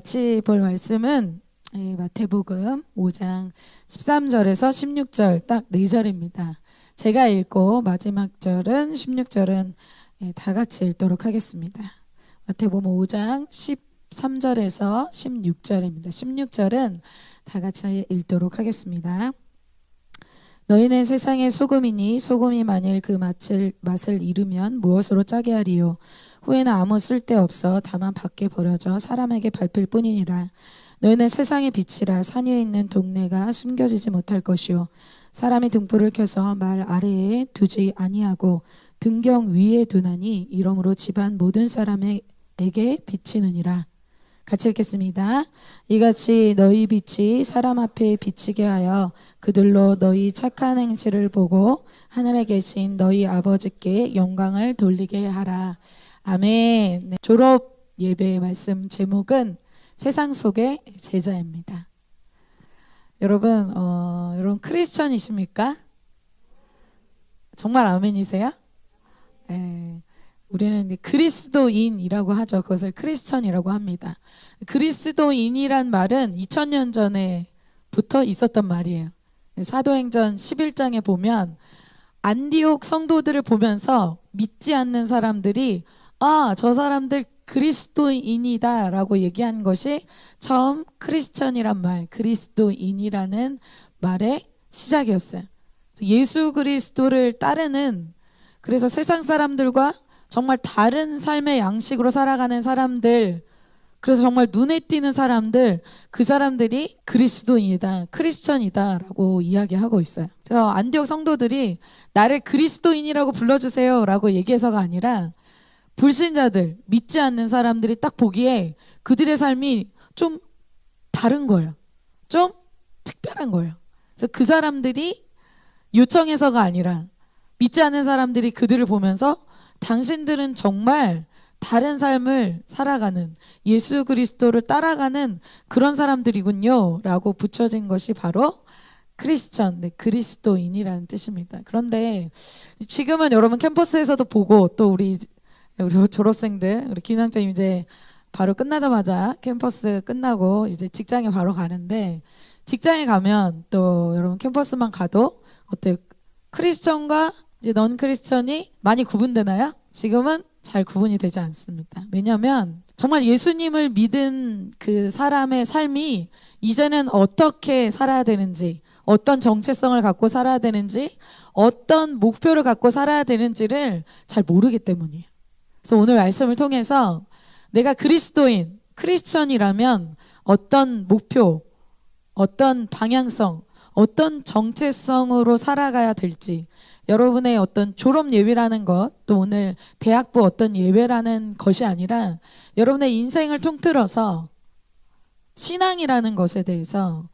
같이 볼 말씀은 마태복음 5장 13절에서 16절 딱 4절입니다. 제가 읽고 마지막 절은 16절은 다 같이 읽도록 하겠습니다. 마태복음 5장 13절에서 16절입니다. 16절은 다 같이 읽도록 하겠습니다. 너희는 세상의 소금이니 소금이 만일 그 맛을 잃으면 무엇으로 짜게 하리요? 후에는 아무 쓸데없어 다만 밖에 버려져 사람에게 밟힐 뿐이니라. 너희는 세상의 빛이라. 산 위에 있는 동네가 숨겨지지 못할 것이요 사람이 등불을 켜서 말 아래에 두지 아니하고 등경 위에 두나니 이러므로 집안 모든 사람에게 비치느니라. 같이 읽겠습니다. 이같이 너희 빛이 사람 앞에 비치게 하여 그들로 너희 착한 행실을 보고 하늘에 계신 너희 아버지께 영광을 돌리게 하라. 아멘. 네, 졸업 예배의 말씀 제목은 세상 속의 제자입니다. 여러분, 여러분 크리스천이십니까? 정말 아멘이세요? 네. 우리는 그리스도인이라고 하죠. 그것을 크리스천이라고 합니다. 그리스도인이란 말은 2000년 전에부터 있었던 말이에요. 사도행전 11장에 보면 안디옥 성도들을 보면서 믿지 않는 사람들이 저 사람들 그리스도인이다 라고 얘기한 것이 처음 크리스천이란 말, 그리스도인이라는 말의 시작이었어요. 예수 그리스도를 따르는, 그래서 세상 사람들과 정말 다른 삶의 양식으로 살아가는 사람들, 그래서 정말 눈에 띄는 사람들, 그 사람들이 그리스도인이다, 크리스천이다 라고 이야기하고 있어요. 그래서 안디옥 성도들이 나를 그리스도인이라고 불러주세요 라고 얘기해서가 아니라 불신자들, 믿지 않는 사람들이 딱 보기에 그들의 삶이 좀 다른 거예요. 좀 특별한 거예요. 그래서 그 사람들이 요청해서가 아니라 믿지 않는 사람들이 그들을 보면서 당신들은 정말 다른 삶을 살아가는, 예수 그리스도를 따라가는 그런 사람들이군요 라고 붙여진 것이 바로 크리스천, 그리스도인이라는 뜻입니다. 그런데 지금은 여러분 캠퍼스에서도 보고 또 우리 졸업생들, 우리 김장쌤 이제 바로 끝나자마자 캠퍼스 끝나고 이제 직장에 바로 가는데, 직장에 가면 또 여러분 캠퍼스만 가도 어때요? 크리스천과 이제 넌 크리스천이 많이 구분되나요? 지금은 잘 구분이 되지 않습니다. 왜냐하면 정말 예수님을 믿은 그 사람의 삶이 이제는 어떻게 살아야 되는지, 어떤 정체성을 갖고 살아야 되는지, 어떤 목표를 갖고 살아야 되는지를 잘 모르기 때문이에요. 그래서 오늘 말씀을 통해서 내가 그리스도인, 크리스천이라면 어떤 목표, 어떤 방향성, 어떤 정체성으로 살아가야 될지, 여러분의 어떤 졸업 예배라는 것, 또 오늘 대학부 어떤 예배라는 것이 아니라 여러분의 인생을 통틀어서 신앙이라는 것에 대해서,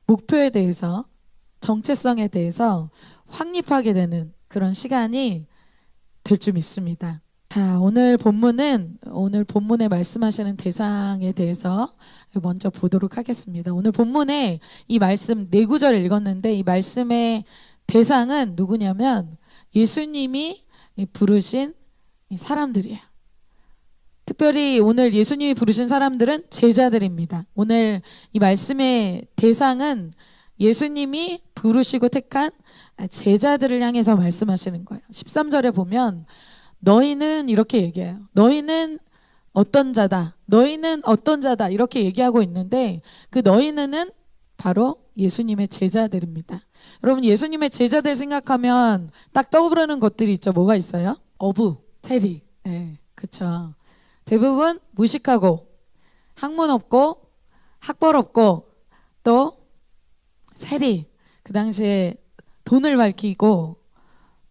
목표에 대해서, 정체성에 대해서 확립하게 되는 그런 시간이 될 줄 믿습니다. 자, 오늘 본문에 말씀하시는 대상에 대해서 먼저 보도록 하겠습니다. 오늘 본문에 이 말씀 4구절 읽었는데 이 말씀의 대상은 누구냐면 예수님이 부르신 사람들이에요. 특별히 오늘 예수님이 부르신 사람들은 제자들입니다. 오늘 이 말씀의 대상은 예수님이 부르시고 택한 제자들을 향해서 말씀하시는 거예요. 13절에 보면 너희는 이렇게 얘기해요. 너희는 어떤 자다. 너희는 어떤 자다. 이렇게 얘기하고 있는데 그 너희는 바로 예수님의 제자들입니다. 여러분 예수님의 제자들 생각하면 딱 떠오르는 것들이 있죠. 뭐가 있어요? 어부, 세리. 네, 그렇죠. 대부분 무식하고 학문 없고 학벌 없고 또 세리. 그 당시에 돈을 밝히고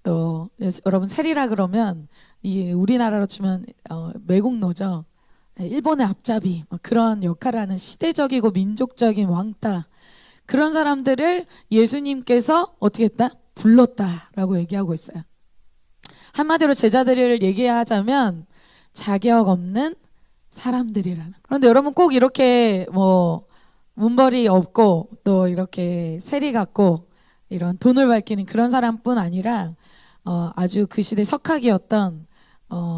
또 여러분 세리라 그러면 이 우리나라로 치면 매국노죠. 일본의 앞잡이 그런 역할을 하는 시대적이고 민족적인 왕따, 그런 사람들을 예수님께서 어떻게 했다? 불렀다라고 얘기하고 있어요. 한마디로 제자들을 얘기하자면 자격 없는 사람들이라는. 그런데 여러분 꼭 이렇게 문벌이 없고 또 이렇게 세리 같고 이런 돈을 밝히는 그런 사람뿐 아니라 아주 그 시대 석학이었던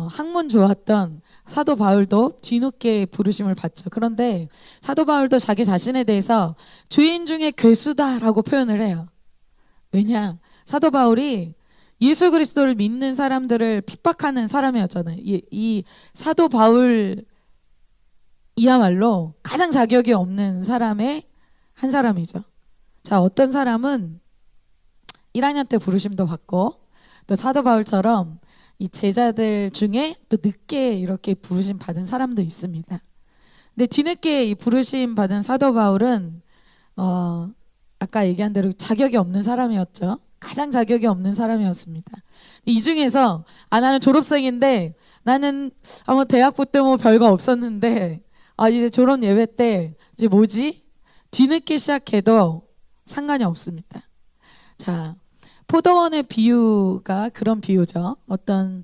학문 좋았던 사도 바울도 뒤늦게 부르심을 받죠. 그런데 사도 바울도 자기 자신에 대해서 죄인 중에 괴수다라고 표현을 해요. 왜냐? 사도 바울이 예수 그리스도를 믿는 사람들을 핍박하는 사람이었잖아요. 이 사도 바울이야말로 가장 자격이 없는 사람의 한 사람이죠. 자, 어떤 사람은 1학년 때 부르심도 받고 또 사도 바울처럼 이 제자들 중에 또 늦게 이렇게 부르심 받은 사람도 있습니다. 근데 뒤늦게 이 부르심 받은 사도 바울은 아까 얘기한 대로 자격이 없는 사람이었죠. 가장 자격이 없는 사람이었습니다. 이 중에서 나는 졸업생인데 나는 아마 대학부 때 뭐 별거 없었는데 이제 졸업 예배 때 이제 뭐지? 뒤늦게 시작해도 상관이 없습니다. 자, 포도원의 비유가 그런 비유죠. 어떤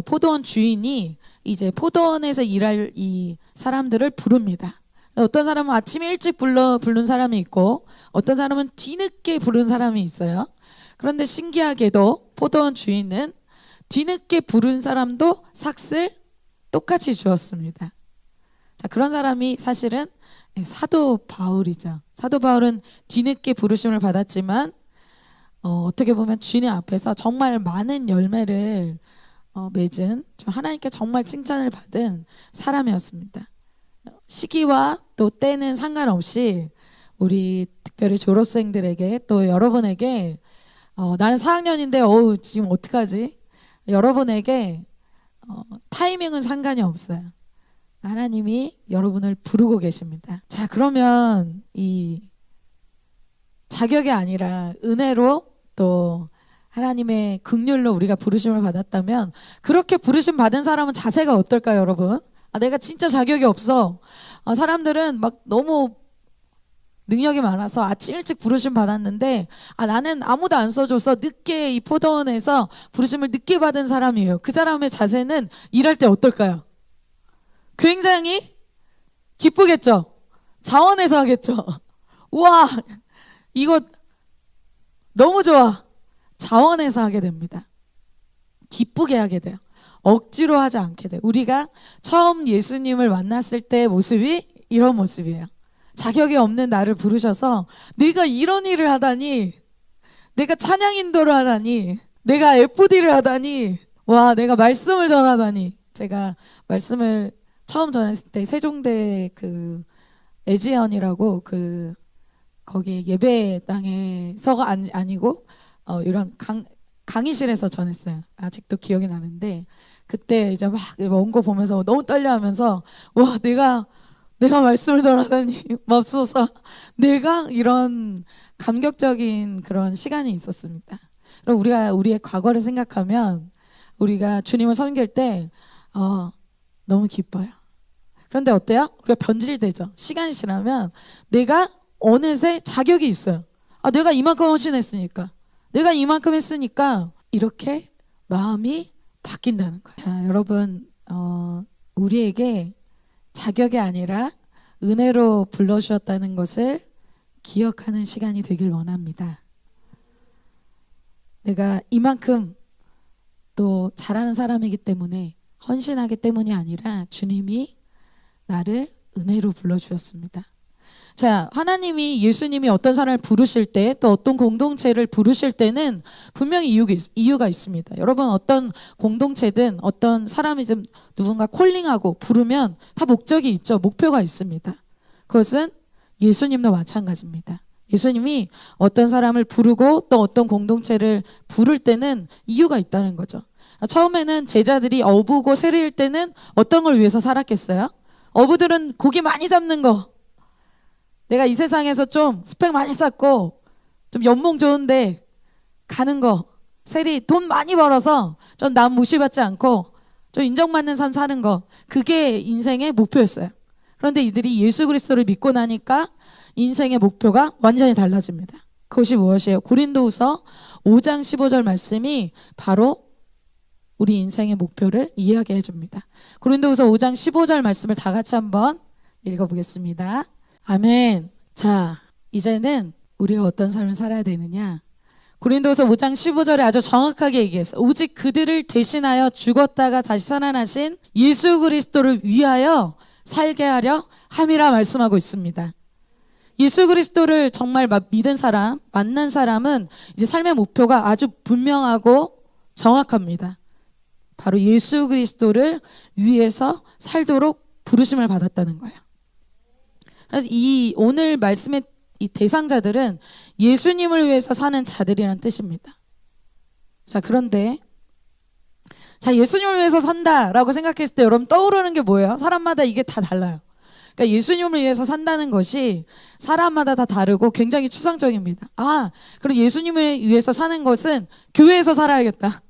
포도원 주인이 이제 포도원에서 일할 이 사람들을 부릅니다. 어떤 사람은 아침에 일찍 부른 사람이 있고 어떤 사람은 뒤늦게 부른 사람이 있어요. 그런데 신기하게도 포도원 주인은 뒤늦게 부른 사람도 삭을 똑같이 주었습니다. 자, 그런 사람이 사실은 사도 바울이죠. 사도 바울은 뒤늦게 부르심을 받았지만 어떻게 보면 주님 앞에서 정말 많은 열매를 맺은 하나님께 정말 칭찬을 받은 사람이었습니다. 시기와 또 때는 상관없이 우리 특별히 졸업생들에게 또 여러분에게 나는 4학년인데 지금 어떡하지? 여러분에게 타이밍은 상관이 없어요. 하나님이 여러분을 부르고 계십니다. 자, 그러면 이 자격이 아니라 은혜로 또 하나님의 긍휼로 우리가 부르심을 받았다면 그렇게 부르심 받은 사람은 자세가 어떨까요, 여러분? 내가 진짜 자격이 없어. 사람들은 막 너무 능력이 많아서 아침 일찍 부르심 받았는데 나는 아무도 안 써줘서 늦게 이 포도원에서 부르심을 늦게 받은 사람이에요. 그 사람의 자세는 일할 때 어떨까요? 굉장히 기쁘겠죠? 자원해서 하겠죠? 우와, 이거 너무 좋아. 자원해서 하게 됩니다. 기쁘게 하게 돼요. 억지로 하지 않게 돼요. 우리가 처음 예수님을 만났을 때의 모습이 이런 모습이에요. 자격이 없는 나를 부르셔서 내가 이런 일을 하다니, 내가 찬양 인도를 하다니, 내가 FD를 하다니, 와, 내가 말씀을 전하다니. 제가 말씀을 처음 전했을 때 세종대 그 애지연이라고 거기 예배당에서가 아니고 이런 강의실에서 전했어요. 아직도 기억이 나는데 그때 이제 막 원고 보면서 너무 떨려하면서 와, 내가 말씀을 전하다니 맙소사, 내가 이런 감격적인 그런 시간이 있었습니다. 그럼 우리가 우리의 과거를 생각하면 우리가 주님을 섬길 때 너무 기뻐요. 그런데 어때요? 우리가 변질되죠. 시간이 지나면 내가 어느새 자격이 있어요. 내가 이만큼 헌신했으니까, 내가 이만큼 했으니까 이렇게 마음이 바뀐다는 거예요. 자, 여러분, 우리에게 자격이 아니라 은혜로 불러주셨다는 것을 기억하는 시간이 되길 원합니다. 내가 이만큼 또 잘하는 사람이기 때문에, 헌신하기 때문이 아니라 주님이 나를 은혜로 불러주셨습니다. 자, 하나님이 예수님이 어떤 사람을 부르실 때, 또 어떤 공동체를 부르실 때는 분명히 이유가 있습니다. 여러분, 어떤 공동체든 어떤 사람이 좀 누군가 콜링하고 부르면 다 목적이 있죠. 목표가 있습니다. 그것은 예수님도 마찬가지입니다. 예수님이 어떤 사람을 부르고 또 어떤 공동체를 부를 때는 이유가 있다는 거죠. 처음에는 제자들이 어부고 세리일 때는 어떤 걸 위해서 살았겠어요? 어부들은 고기 많이 잡는 거, 내가 이 세상에서 좀 스펙 많이 쌓고 좀 연봉 좋은데 가는 거, 세리 돈 많이 벌어서 좀 남 무시받지 않고 좀 인정받는 삶 사는 거, 그게 인생의 목표였어요. 그런데 이들이 예수 그리스도를 믿고 나니까 인생의 목표가 완전히 달라집니다. 그것이 무엇이에요? 고린도후서 5장 15절 말씀이 바로 우리 인생의 목표를 이해하게 해줍니다. 고린도후서 5장 15절 말씀을 다 같이 한번 읽어보겠습니다. 아멘. 자, 이제는 우리가 어떤 삶을 살아야 되느냐? 고린도서 5장 15절에 아주 정확하게 얘기했어요. 오직 그들을 대신하여 죽었다가 다시 살아나신 예수 그리스도를 위하여 살게 하려 함이라 말씀하고 있습니다. 예수 그리스도를 정말 믿은 사람, 만난 사람은 이제 삶의 목표가 아주 분명하고 정확합니다. 바로 예수 그리스도를 위해서 살도록 부르심을 받았다는 거예요. 그래서 이 오늘 말씀의 이 대상자들은 예수님을 위해서 사는 자들이란 뜻입니다. 자, 그런데 예수님을 위해서 산다라고 생각했을 때 여러분 떠오르는 게 뭐예요? 사람마다 이게 다 달라요. 그러니까 예수님을 위해서 산다는 것이 사람마다 다 다르고 굉장히 추상적입니다. 그럼 예수님을 위해서 사는 것은 교회에서 살아야겠다.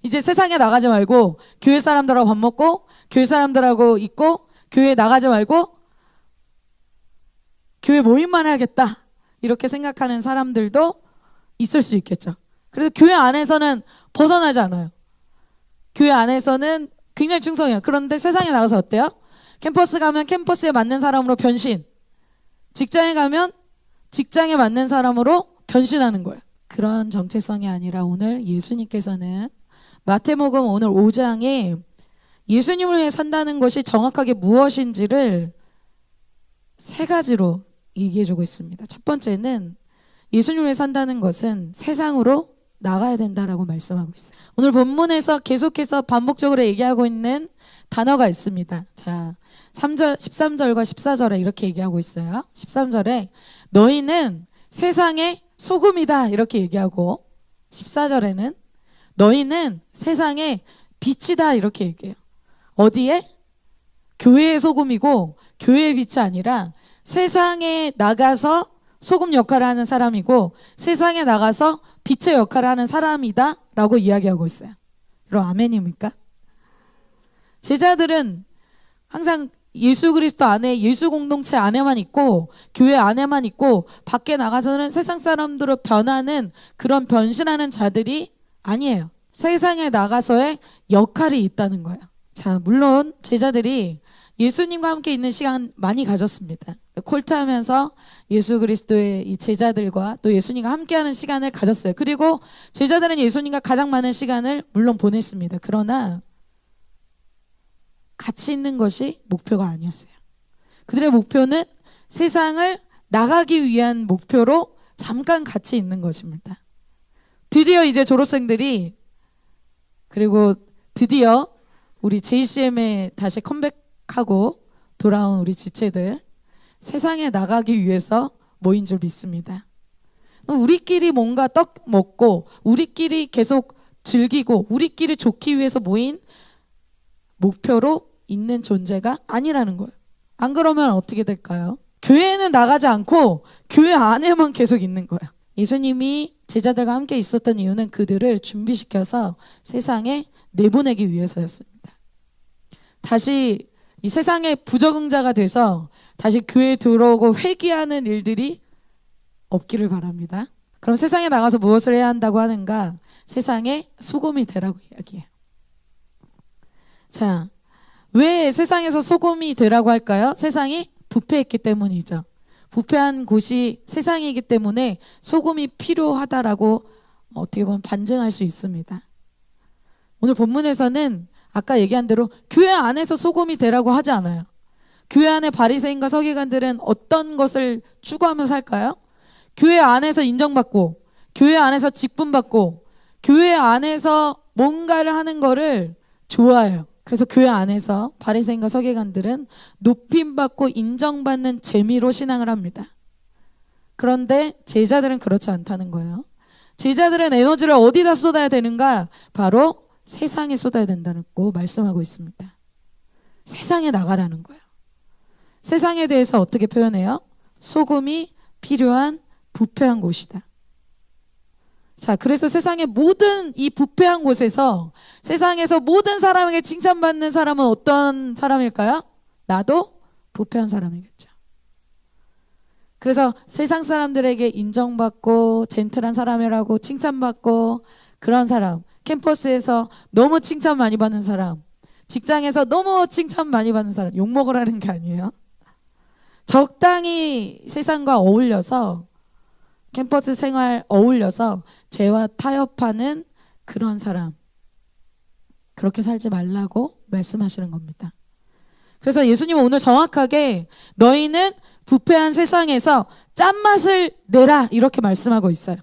이제 세상에 나가지 말고 교회 사람들하고 밥 먹고 교회 사람들하고 있고 교회 나가지 말고 교회 모임만 해야겠다. 이렇게 생각하는 사람들도 있을 수 있겠죠. 그래서 교회 안에서는 벗어나지 않아요. 교회 안에서는 굉장히 충성해요. 그런데 세상에 나가서 어때요? 캠퍼스 가면 캠퍼스에 맞는 사람으로 변신. 직장에 가면 직장에 맞는 사람으로 변신하는 거예요. 그런 정체성이 아니라 오늘 예수님께서는 마태복음 오늘 5장에 예수님을 위해 산다는 것이 정확하게 무엇인지를 3가지로 얘기해주고 있습니다. 첫 번째는 예수님을 위해 산다는 것은 세상으로 나가야 된다라고 말씀하고 있어요. 오늘 본문에서 계속해서 반복적으로 얘기하고 있는 단어가 있습니다. 자, 13절과 14절에 이렇게 얘기하고 있어요. 13절에 너희는 세상의 소금이다 이렇게 얘기하고 14절에는 너희는 세상의 빛이다 이렇게 얘기해요. 어디에? 교회의 소금이고 교회의 빛이 아니라 세상에 나가서 소금 역할을 하는 사람이고 세상에 나가서 빛의 역할을 하는 사람이다 라고 이야기하고 있어요. 여러분 아멘입니까? 제자들은 항상 예수 그리스도 안에 예수 공동체 안에만 있고 교회 안에만 있고 밖에 나가서는 세상 사람들로 변하는 그런 변신하는 자들이 아니에요. 세상에 나가서의 역할이 있다는 거예요. 자, 물론 제자들이 예수님과 함께 있는 시간 많이 가졌습니다. 콜트하면서 예수 그리스도의 이 제자들과 또 예수님과 함께하는 시간을 가졌어요. 그리고 제자들은 예수님과 가장 많은 시간을 물론 보냈습니다. 그러나 같이 있는 것이 목표가 아니었어요. 그들의 목표는 세상을 나가기 위한 목표로 잠깐 같이 있는 것입니다. 드디어 이제 졸업생들이 그리고 드디어 우리 JCM에 다시 컴백하고 돌아온 우리 지체들 세상에 나가기 위해서 모인 줄 믿습니다. 우리끼리 뭔가 떡 먹고 우리끼리 계속 즐기고 우리끼리 좋기 위해서 모인 목표로 있는 존재가 아니라는 거예요. 안 그러면 어떻게 될까요? 교회에는 나가지 않고 교회 안에만 계속 있는 거예요. 예수님이 제자들과 함께 있었던 이유는 그들을 준비시켜서 세상에 내보내기 위해서였습니다. 다시 이 세상의 부적응자가 돼서 다시 교회에 들어오고 회귀하는 일들이 없기를 바랍니다. 그럼 세상에 나가서 무엇을 해야 한다고 하는가? 세상에 소금이 되라고 이야기해요. 자, 왜 세상에서 소금이 되라고 할까요? 세상이 부패했기 때문이죠. 부패한 곳이 세상이기 때문에 소금이 필요하다라고 어떻게 보면 반증할 수 있습니다. 오늘 본문에서는 아까 얘기한 대로 교회 안에서 소금이 되라고 하지 않아요. 교회 안에 바리새인과 서기관들은 어떤 것을 추구하며 살까요? 교회 안에서 인정받고 교회 안에서 직분받고 교회 안에서 뭔가를 하는 거를 좋아해요. 그래서 교회 안에서 바리새인과 서기관들은 높임받고 인정받는 재미로 신앙을 합니다. 그런데 제자들은 그렇지 않다는 거예요. 제자들은 에너지를 어디다 쏟아야 되는가? 바로 세상에 쏟아야 된다고 말씀하고 있습니다. 세상에 나가라는 거예요. 세상에 대해서 어떻게 표현해요? 소금이 필요한 부패한 곳이다. 자, 그래서 세상의 모든 이 부패한 곳에서 세상에서 모든 사람에게 칭찬받는 사람은 어떤 사람일까요? 나도 부패한 사람이겠죠. 그래서 세상 사람들에게 인정받고 젠틀한 사람이라고 칭찬받고 그런 사람, 캠퍼스에서 너무 칭찬 많이 받는 사람, 직장에서 너무 칭찬 많이 받는 사람, 욕먹으라는 게 아니에요. 적당히 세상과 어울려서 캠퍼스 생활 어울려서 죄와 타협하는 그런 사람, 그렇게 살지 말라고 말씀하시는 겁니다. 그래서 예수님은 오늘 정확하게 너희는 부패한 세상에서 짠맛을 내라 이렇게 말씀하고 있어요.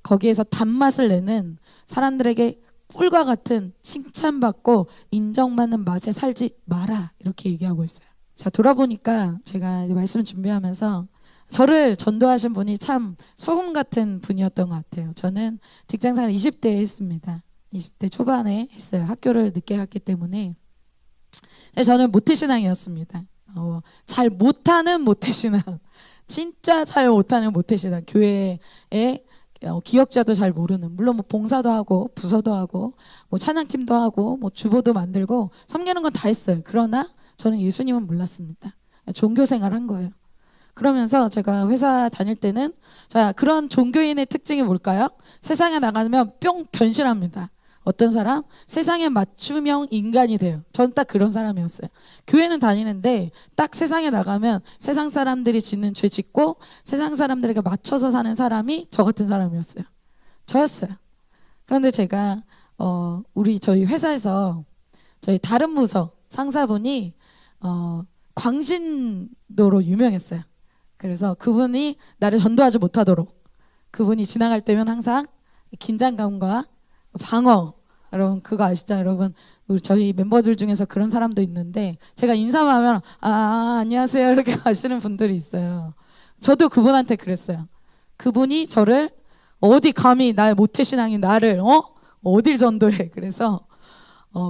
거기에서 단맛을 내는 사람들에게 꿀과 같은 칭찬받고 인정받는 맛에 살지 마라 이렇게 얘기하고 있어요. 자, 돌아보니까 제가 말씀 준비하면서 저를 전도하신 분이 참 소금 같은 분이었던 것 같아요. 저는 직장생활 20대에 했습니다. 20대 초반에 했어요. 학교를 늦게 갔기 때문에. 저는 모태신앙이었습니다. 잘 못하는 모태신앙, 진짜 잘 못하는 모태신앙. 교회에 기억자도 잘 모르는, 물론 뭐 봉사도 하고 부서도 하고 뭐 찬양팀도 하고 뭐 주보도 만들고 섬기는 건 다 했어요. 그러나 저는 예수님은 몰랐습니다. 종교생활 한 거예요. 그러면서 제가 회사 다닐 때는, 자, 그런 종교인의 특징이 뭘까요? 세상에 나가면 뿅 변신합니다. 어떤 사람? 세상에 맞춤형 인간이 돼요. 전 딱 그런 사람이었어요. 교회는 다니는데 딱 세상에 나가면 세상 사람들이 짓는 죄 짓고 세상 사람들에게 맞춰서 사는 사람이 저 같은 사람이었어요. 저였어요. 그런데 제가 저희 회사에서 저희 다른 부서 상사분이 광신도로 유명했어요. 그래서 그분이 나를 전도하지 못하도록, 그분이 지나갈 때면 항상 긴장감과 방어, 여러분 그거 아시죠? 여러분 저희 멤버들 중에서 그런 사람도 있는데 제가 인사만 하면 안녕하세요 이렇게 가시는 분들이 있어요. 저도 그분한테 그랬어요. 그분이 저를 어디 감히 나의 모태신앙인 나를 어딜 전도해. 그래서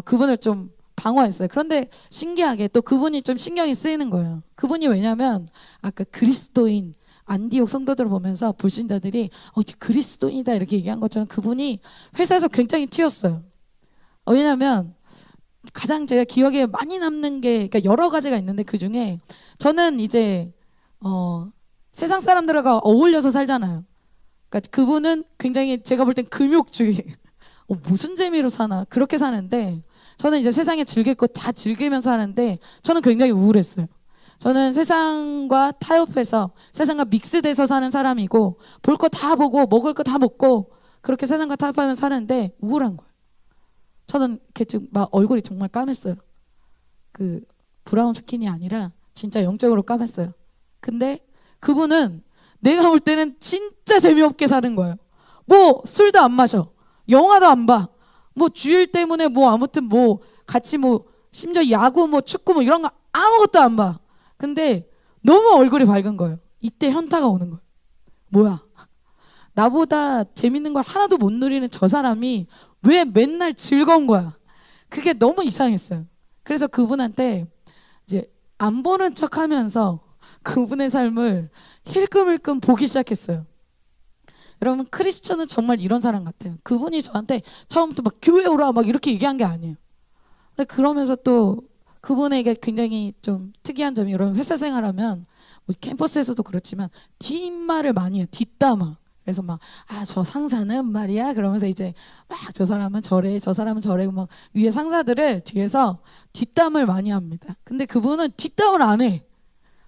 그분을 좀 방어했어요. 그런데 신기하게 또 그분이 좀 신경이 쓰이는 거예요. 그분이 왜냐면 아까 그리스도인 안디옥 성도들을 보면서 불신자들이 그리스도인이다 이렇게 얘기한 것처럼 그분이 회사에서 굉장히 튀었어요. 왜냐면 가장 제가 기억에 많이 남는 게, 그러니까 여러 가지가 있는데 그 중에 저는 이제 세상 사람들과 어울려서 살잖아요. 그러니까 그분은 굉장히 제가 볼 땐 금욕주의, 무슨 재미로 사나 그렇게 사는데, 저는 이제 세상에 즐길 거 다 즐기면서 하는데 저는 굉장히 우울했어요. 저는 세상과 타협해서 세상과 믹스돼서 사는 사람이고 볼 거 다 보고 먹을 거 다 먹고 그렇게 세상과 타협하면서 사는데 우울한 거예요. 저는 이렇게 지금 막 얼굴이 정말 까맸어요. 그 브라운 스킨이 아니라 진짜 영적으로 까맸어요. 근데 그분은 내가 볼 때는 진짜 재미없게 사는 거예요. 뭐 술도 안 마셔, 영화도 안 봐, 뭐 주일 때문에 뭐 아무튼 뭐 같이 뭐 심지어 야구 뭐 축구 뭐 이런 거 아무것도 안 봐. 근데 너무 얼굴이 밝은 거예요. 이때 현타가 오는 거예요. 뭐야, 나보다 재밌는 걸 하나도 못 누리는 저 사람이 왜 맨날 즐거운 거야. 그게 너무 이상했어요. 그래서 그분한테 이제 안 보는 척 하면서 그분의 삶을 힐끔힐끔 보기 시작했어요. 여러분, 크리스천은 정말 이런 사람 같아요. 그분이 저한테 처음부터 막 교회 오라 막 이렇게 얘기한 게 아니에요. 근데 그러면서 또 그분에게 굉장히 좀 특이한 점이, 여러분 회사 생활하면 뭐 캠퍼스에서도 그렇지만 뒷말을 많이 해요. 뒷담화. 그래서 막 저 상사는 말이야 그러면서 이제 막 저 사람은 저래, 저 사람은 저래, 막 위에 상사들을 뒤에서 뒷담을 많이 합니다. 근데 그분은 뒷담을 안 해.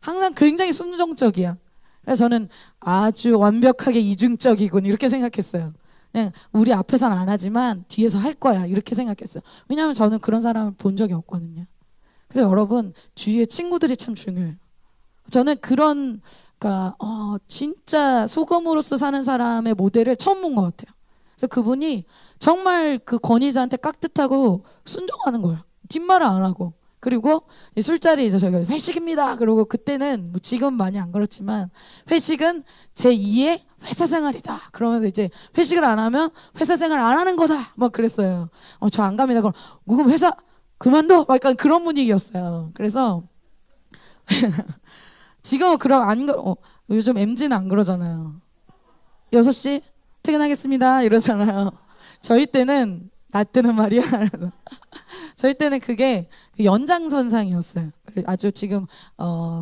항상 굉장히 순종적이야. 그래서 저는 아주 완벽하게 이중적이군 이렇게 생각했어요. 그냥 우리 앞에서는 안 하지만 뒤에서 할 거야 이렇게 생각했어요. 왜냐하면 저는 그런 사람을 본 적이 없거든요. 그래서 여러분, 주위에 친구들이 참 중요해요. 저는 그런, 그러니까 진짜 소금으로서 사는 사람의 모델을 처음 본 것 같아요. 그래서 그분이 정말 그 권위자한테 깍듯하고 순종하는 거예요. 뒷말을 안 하고. 그리고 술자리에서 저희가 회식입니다. 그리고 그때는 뭐 지금 많이 안 그렇지만 회식은 제2의 회사 생활이다. 그러면서 이제 회식을 안 하면 회사 생활 안 하는 거다. 막 그랬어요. 저 안 갑니다. 그럼 그럼 회사 그만둬. 약간 그런 분위기였어요. 그래서 지금은 요즘 MZ는 안 그러잖아요. 6시 퇴근하겠습니다 이러잖아요. 저희 때는, 나 때는 말이야. 저희 때는 그게 연장선상이었어요. 아주 지금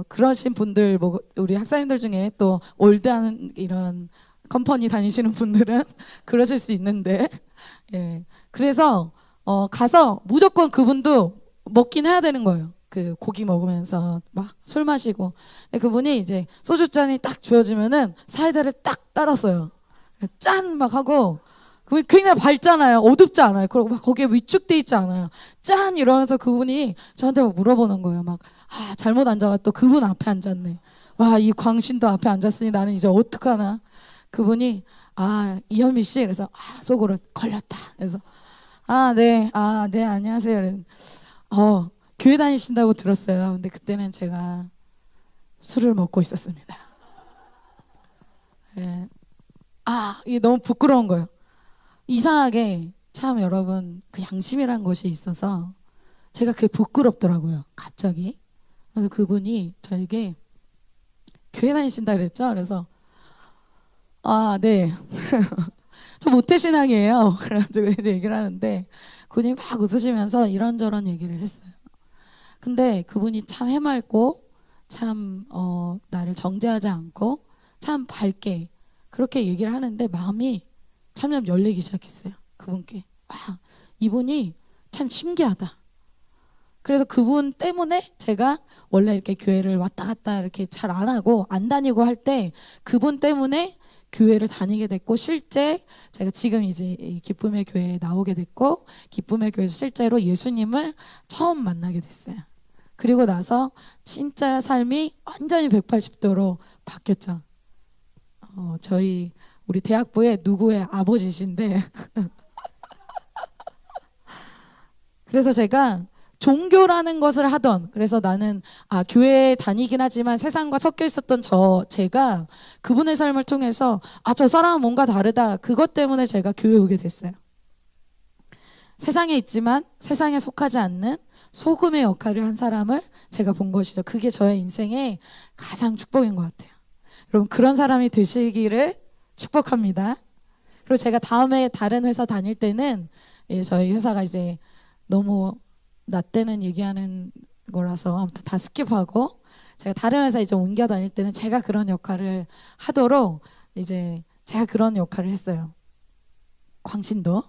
그러신 분들, 뭐 우리 학사님들 중에 또 올드한 이런 컴퍼니 다니시는 분들은 그러실 수 있는데, 예. 그래서 가서 무조건 그분도 먹긴 해야 되는 거예요. 그 고기 먹으면서 막 술 마시고, 근데 그분이 이제 소주잔이 딱 주어지면은 사이다를 딱 따랐어요. 짠 막 하고, 그분이 굉장히 밝잖아요. 어둡지 않아요. 그리고 막 거기에 위축돼 있지 않아요. 짠 이러면서 그분이 저한테 막 물어보는 거예요. 막 잘못 앉아가 또 그분 앞에 앉았네. 와, 이 광신도 앞에 앉았으니 나는 이제 어떡하나. 그분이 이현미 씨, 그래서 속으로 걸렸다. 그래서 네, 네, 안녕하세요. 그래서 교회 다니신다고 들었어요. 근데 그때는 제가 술을 먹고 있었습니다. 예. 이게 너무 부끄러운 거예요. 이상하게 참 여러분, 그 양심이란 것이 있어서 제가 그게 부끄럽더라고요. 갑자기. 그래서 그분이 저에게 교회 다니신다 그랬죠. 그래서 네. 저 모태신앙이에요. 그래가지고 이제 얘기를 하는데 그분이 막 웃으시면서 이런저런 얘기를 했어요. 근데 그분이 참 해맑고 참 나를 정죄하지 않고 참 밝게 그렇게 얘기를 하는데 마음이 점점 열리기 시작했어요. 그분께. 이분이 참 신기하다. 그래서 그분 때문에 제가 원래 이렇게 교회를 왔다 갔다 이렇게 잘 안 하고 안 다니고 할 때 그분 때문에 교회를 다니게 됐고, 실제 제가 지금 이제 이 기쁨의 교회에 나오게 됐고, 기쁨의 교회에서 실제로 예수님을 처음 만나게 됐어요. 그리고 나서 진짜 삶이 완전히 180도로 바뀌었죠. 우리 대학부의 누구의 아버지신데 그래서 제가 종교라는 것을 하던, 그래서 나는 교회에 다니긴 하지만 세상과 섞여 있었던 제가 그분의 삶을 통해서 저 사람은 뭔가 다르다, 그것 때문에 제가 교회 오게 됐어요. 세상에 있지만 세상에 속하지 않는 소금의 역할을 한 사람을 제가 본 것이죠. 그게 저의 인생의 가장 축복인 것 같아요. 여러분, 그런 사람이 되시기를 축복합니다. 그리고 제가 다음에 다른 회사 다닐 때는 저희 회사가 이제 너무 나 때는 얘기하는 거라서 아무튼 다 스킵하고, 제가 다른 회사 이제 옮겨 다닐 때는 제가 그런 역할을 하도록 이제 제가 그런 역할을 했어요. 광신도.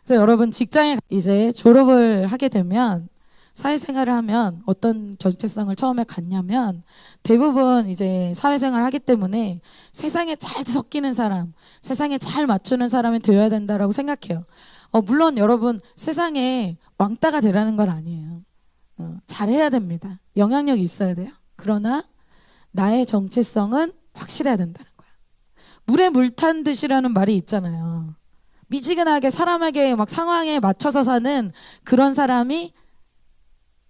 그래서 여러분, 직장에 이제 졸업을 하게 되면, 사회생활을 하면 어떤 정체성을 처음에 갖냐면, 대부분 이제 사회생활을 하기 때문에 세상에 잘 섞이는 사람, 세상에 잘 맞추는 사람이 되어야 된다라고 생각해요. 물론 여러분, 세상에 왕따가 되라는 건 아니에요. 잘해야 됩니다. 영향력이 있어야 돼요. 그러나 나의 정체성은 확실해야 된다는 거야. 물에 물 탄 듯이라는 말이 있잖아요. 미지근하게 사람에게 막 상황에 맞춰서 사는 그런 사람이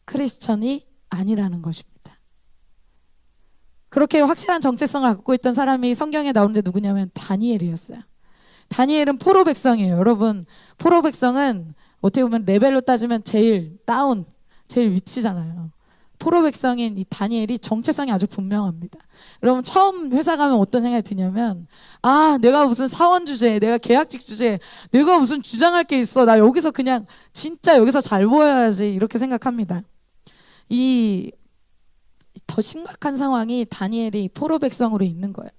크리스천이 아니라는 것입니다. 그렇게 확실한 정체성을 갖고 있던 사람이 성경에 나오는데 누구냐면 다니엘이었어요. 다니엘은 포로 백성이에요. 여러분, 포로 백성은 어떻게 보면 레벨로 따지면 제일 다운, 제일 위치잖아요. 포로 백성인 이 다니엘이 정체성이 아주 분명합니다. 여러분, 처음 회사 가면 어떤 생각이 드냐면, 내가 무슨 사원 주제, 내가 계약직 주제, 내가 무슨 주장할 게 있어, 나 여기서 그냥 진짜 여기서 잘 보여야지, 이렇게 생각합니다. 이 더 심각한 상황이 다니엘이 포로 백성으로 있는 거예요.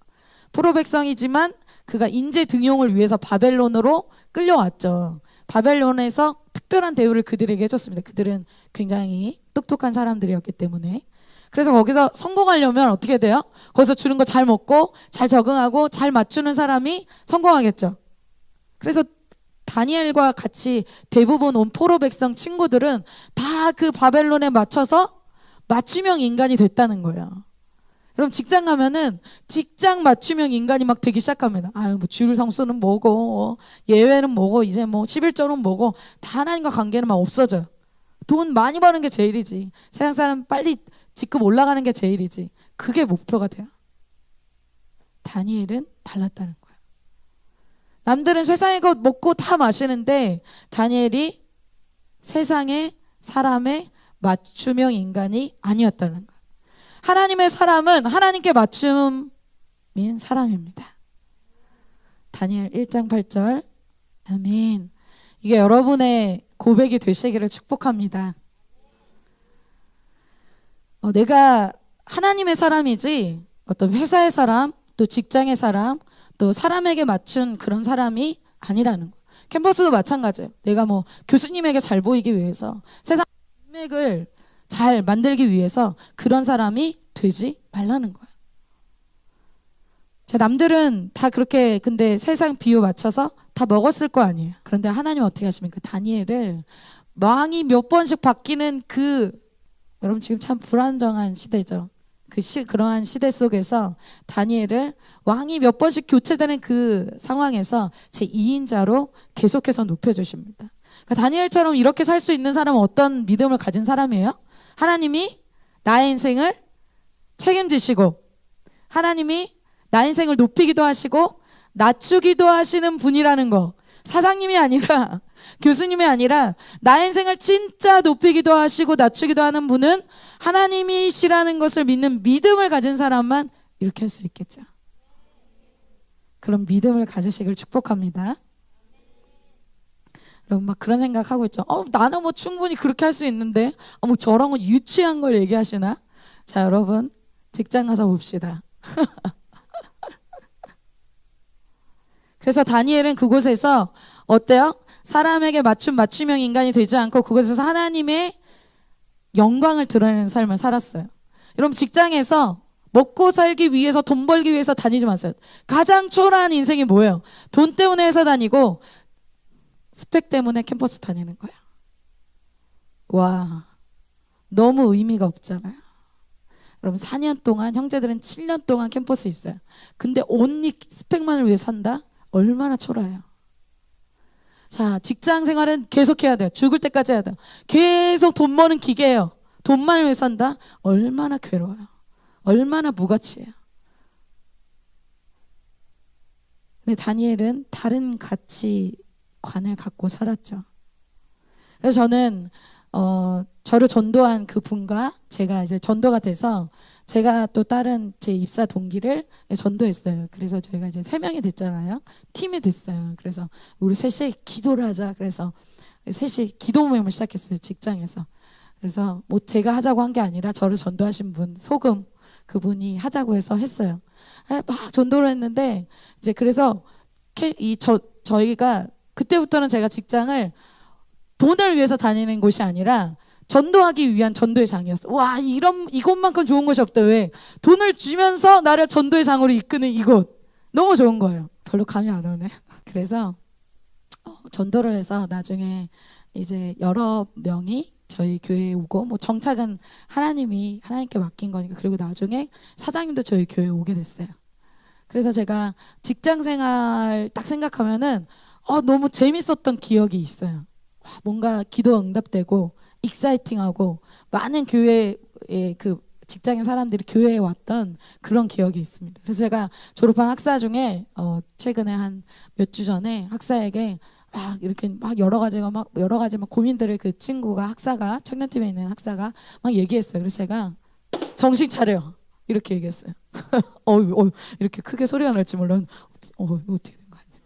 포로 백성이지만 그가 인재 등용을 위해서 바벨론으로 끌려왔죠. 바벨론에서 특별한 대우를 그들에게 해줬습니다. 그들은 굉장히 똑똑한 사람들이었기 때문에. 그래서 거기서 성공하려면 어떻게 돼요? 거기서 주는 거 잘 먹고 잘 적응하고 잘 맞추는 사람이 성공하겠죠. 그래서 다니엘과 같이 대부분 온 포로 백성 친구들은 다 그 바벨론에 맞춰서 맞춤형 인간이 됐다는 거예요. 그럼 직장 가면은 직장 맞춤형 인간이 막 되기 시작합니다. 뭐 주일 성수는 뭐고, 예외는 뭐고, 이제 뭐 11조는 뭐고, 다 하나님과 관계는 막 없어져요. 돈 많이 버는 게 제일이지. 세상 사람 빨리 직급 올라가는 게 제일이지. 그게 목표가 돼요. 다니엘은 달랐다는 거예요. 남들은 세상의 것 먹고 다 마시는데 다니엘이 세상의 사람의 맞춤형 인간이 아니었다는 거예요. 하나님의 사람은 하나님께 맞춤인 사람입니다. 다니엘 1장 8절. 아멘. 이게 여러분의 고백이 되시기를 축복합니다. 내가 하나님의 사람이지 어떤 회사의 사람, 또 직장의 사람, 또 사람에게 맞춘 그런 사람이 아니라는 거예요. 캠퍼스도 마찬가지예요. 내가 뭐 교수님에게 잘 보이기 위해서 세상 인맥을 잘 만들기 위해서 그런 사람이 되지 말라는 거예요. 자, 남들은 다 그렇게 근데 세상 비유 맞춰서 다 먹었을 거 아니에요. 그런데 하나님 어떻게 하십니까? 다니엘을 왕이 몇 번씩 바뀌는 여러분 지금 참 불안정한 시대죠. 그러한 시대 속에서 다니엘을 왕이 몇 번씩 교체되는 그 상황에서 제2인자로 계속해서 높여주십니다. 그러니까 다니엘처럼 이렇게 살 수 있는 사람은 어떤 믿음을 가진 사람이에요? 하나님이 나의 인생을 책임지시고 하나님이 나의 인생을 높이기도 하시고 낮추기도 하시는 분이라는 거. 사장님이 아니라 교수님이 아니라 나의 인생을 진짜 높이기도 하시고 낮추기도 하는 분은 하나님이시라는 것을 믿는 믿음을 가진 사람만 이렇게 할 수 있겠죠. 그런 믿음을 가지시길 축복합니다. 여러분 막 그런 생각하고 있죠. 나는 뭐 충분히 그렇게 할 수 있는데 뭐 저런 거 유치한 걸 얘기하시나? 자, 여러분 직장 가서 봅시다. 그래서 다니엘은 그곳에서 어때요? 사람에게 맞춤형 인간이 되지 않고 그곳에서 하나님의 영광을 드러내는 삶을 살았어요. 여러분 직장에서 먹고 살기 위해서 돈 벌기 위해서 다니지 마세요. 가장 초라한 인생이 뭐예요? 돈 때문에 회사 다니고 스펙 때문에 캠퍼스 다니는 거예요. 와, 너무 의미가 없잖아요. 여러분 4년 동안 형제들은 7년 동안 캠퍼스 있어요. 근데 온리 스펙만을 위해 산다? 얼마나 초라해요. 자, 직장 생활은 계속 해야 돼요. 죽을 때까지 해야 돼요. 계속 돈 버는 기계예요. 돈만을 위해 산다? 얼마나 괴로워요. 얼마나 무가치해요. 근데 다니엘은 다른 가치관을 갖고 살았죠. 그래서 저는 저를 전도한 그 분과 제가 이제 전도가 돼서 제가 또 다른 제 입사 동기를 전도했어요. 그래서 저희가 이제 3명이 됐잖아요. 팀이 됐어요. 그래서 우리 셋이 기도를 하자. 그래서 셋이 기도 모임을 시작했어요. 직장에서. 그래서 뭐 제가 하자고 한 게 아니라 저를 전도하신 분, 소금 그분이 하자고 해서 했어요. 막 전도를 했는데 이제 그래서 저희가 그때부터는 제가 직장을 돈을 위해서 다니는 곳이 아니라 전도하기 위한 전도의 장이었어. 와, 이곳만큼 좋은 곳이 없다. 왜? 돈을 주면서 나를 전도의 장으로 이끄는 이곳. 너무 좋은 거예요. 별로 감이 안 오네. 그래서 전도를 해서 나중에 이제 여러 명이 저희 교회에 오고 뭐 정착은 하나님께 맡긴 거니까. 그리고 나중에 사장님도 저희 교회에 오게 됐어요. 그래서 제가 직장 생활 딱 생각하면은 너무 재밌었던 기억이 있어요. 뭔가 기도 응답되고 익사이팅하고 많은 교회의 그 직장인 사람들이 교회에 왔던 그런 기억이 있습니다. 그래서 제가 졸업한 학사 중에 최근에 한 몇 주 전에 학사에게 막 이렇게 막 여러 가지 막 고민들을 그 친구가 학사가 청년팀에 있는 학사가 막 얘기했어요. 그래서 제가 정신 차려 이렇게 얘기했어요. 이렇게 크게 소리가 날지 몰랐는데 어떻게 된 거 아니야?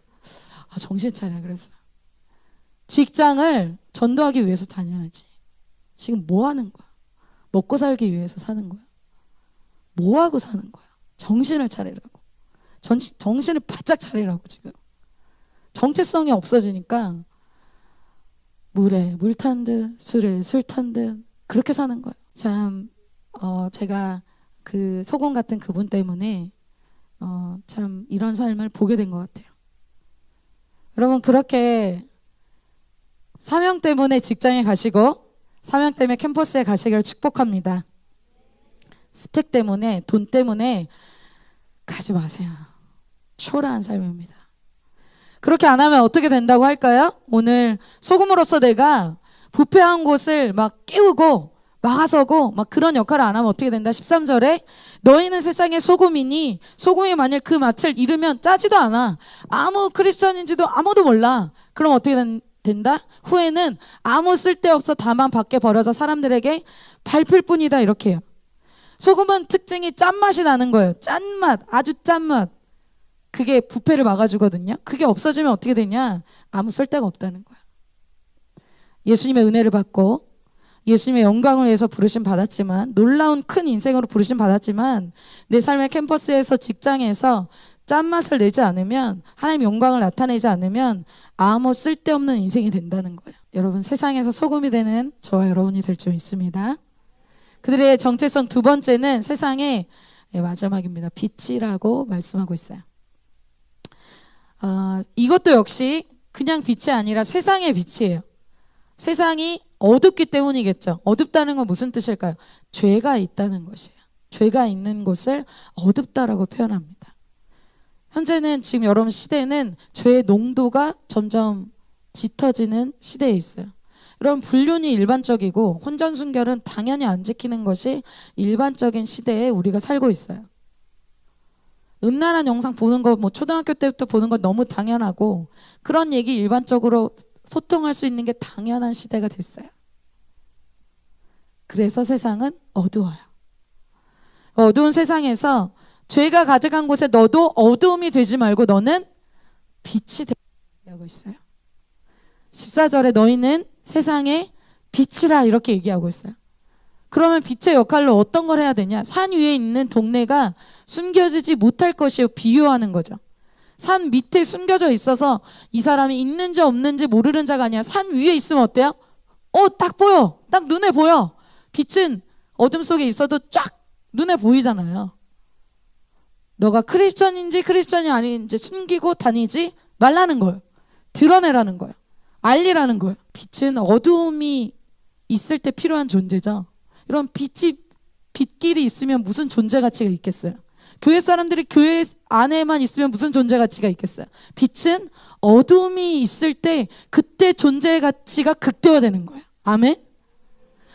정신 차려 그랬어요. 직장을 전도하기 위해서 다녀야지. 지금 뭐 하는 거야? 먹고 살기 위해서 사는 거야? 뭐 하고 사는 거야? 정신을 차리라고. 정신을 바짝 차리라고 지금. 정체성이 없어지니까 물에 물 탄 듯 술에 술 탄 듯 그렇게 사는 거예요. 참 제가 그 소금 같은 그분 때문에 참 이런 삶을 보게 된 것 같아요. 여러분 그렇게 사명 때문에 직장에 가시고 사명 때문에 캠퍼스에 가시기를 축복합니다. 스펙 때문에 돈 때문에 가지 마세요. 초라한 삶입니다. 그렇게 안 하면 어떻게 된다고 할까요? 오늘 소금으로서 내가 부패한 곳을 막 깨우고 막아서고 막 그런 역할을 안 하면 어떻게 된다? 13절에 너희는 세상의 소금이니 소금이 만일 그 맛을 잃으면 짜지도 않아. 아무 크리스천인지도 아무도 몰라. 그럼 어떻게 된다? 후에는 아무 쓸데없어 다만 밖에 버려져 사람들에게 밟힐 뿐이다. 이렇게 해요. 소금은 특징이 짠맛이 나는 거예요. 짠맛, 아주 짠맛. 그게 부패를 막아주거든요. 그게 없어지면 어떻게 되냐? 아무 쓸데가 없다는 거야. 예수님의 은혜를 받고 예수님의 영광을 위해서 부르심 받았지만 놀라운 큰 인생으로 부르심 받았지만 내 삶의 캠퍼스에서 직장에서 짠맛을 내지 않으면 하나님의 영광을 나타내지 않으면 아무 쓸데없는 인생이 된다는 거예요. 여러분 세상에서 소금이 되는 저와 여러분이 될 줄 믿습니다. 그들의 정체성 두 번째는 세상의 마지막입니다. 빛이라고 말씀하고 있어요. 이것도 역시 그냥 빛이 아니라 세상의 빛이에요. 세상이 어둡기 때문이겠죠. 어둡다는 건 무슨 뜻일까요? 죄가 있다는 것이에요. 죄가 있는 곳을 어둡다라고 표현합니다. 현재는 지금 여러분 시대는 죄의 농도가 점점 짙어지는 시대에 있어요. 여러분 불륜이 일반적이고 혼전순결은 당연히 안 지키는 것이 일반적인 시대에 우리가 살고 있어요. 음란한 영상 보는 거 뭐 초등학교 때부터 보는 건 너무 당연하고 그런 얘기 일반적으로 소통할 수 있는 게 당연한 시대가 됐어요. 그래서 세상은 어두워요. 어두운 세상에서 죄가 가득한 곳에 너도 어두움이 되지 말고 너는 빛이 되라고 있어요. 14절에 너희는 세상의 빛이라 이렇게 얘기하고 있어요. 그러면 빛의 역할로 어떤 걸 해야 되냐? 산 위에 있는 동네가 숨겨지지 못할 것이요 비유하는 거죠. 산 밑에 숨겨져 있어서 이 사람이 있는지 없는지 모르는 자가 아니라 산 위에 있으면 어때요? 딱 보여. 딱 눈에 보여. 빛은 어둠 속에 있어도 쫙 눈에 보이잖아요. 너가 크리스천인지 크리스천이 아닌지 숨기고 다니지 말라는 거예요. 드러내라는 거예요. 알리라는 거예요. 빛은 어두움이 있을 때 필요한 존재죠. 이런 빛길이 있으면 무슨 존재 가치가 있겠어요? 교회 사람들이 교회 안에만 있으면 무슨 존재 가치가 있겠어요? 빛은 어두움이 있을 때 그때 존재 가치가 극대화되는 거예요. 아멘?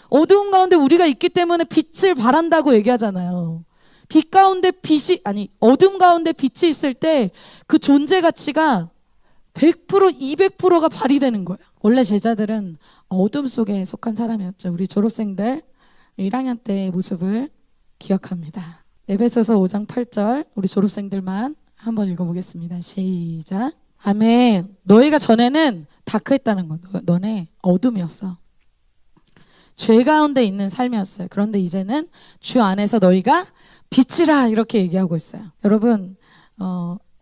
어두움 가운데 우리가 있기 때문에 빛을 발한다고 얘기하잖아요. 어둠 가운데 빛이 있을 때 그 존재 가치가 100%, 200%가 발휘되는 거예요. 원래 제자들은 어둠 속에 속한 사람이었죠. 우리 졸업생들 1학년 때의 모습을 기억합니다. 에베소서 5장 8절 우리 졸업생들만 한번 읽어보겠습니다. 시작. 아멘. 너희가 전에는 다크했다는 거. 너네 어둠이었어. 죄 가운데 있는 삶이었어요. 그런데 이제는 주 안에서 너희가 빛이라 이렇게 얘기하고 있어요. 여러분